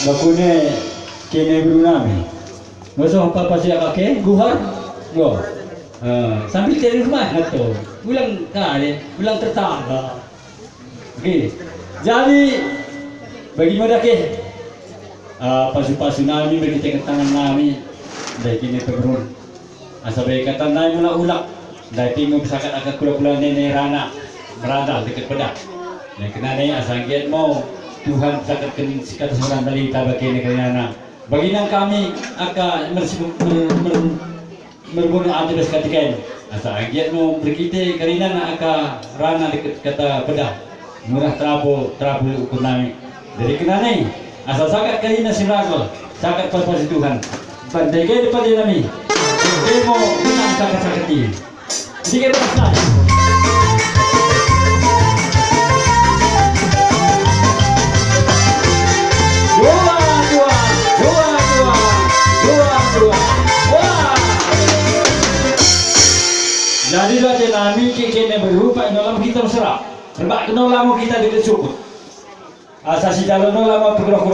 bakune kene brunami. Ngoso apa sih kakek guhar? Go. Sambil cari rumah tuh. Ulang kali, ulang tetangga. Oke. Jadi bagaimana ke? Pasu-pasu nami bagi tangan nami. Dari kini pemerun. Asal kata nami mula ulak. Dari tinggal besakat agak kula-kula nenek rana berada dekat pedak. Dan kena ni asal giat mau Tuhan besakat sikat seorang dari tabak kini kerana. Baginang kami akan berbunuh anti besekatikan. Asal giat mau berkita kerana akan rana dekat kata pedak. Murah terapu ukur nami. Jadi kena ni asal sakat kerana sirakal sakat pas-pas Tuhan. Pandai ke depan dia nami. Demo menang sakat-sakat ini. Sikit pasal. Jadi baca nami kene berupa inolam kita berserah. Sebab kenal lama kita tidak cukup. Asasi jalan lama bergerak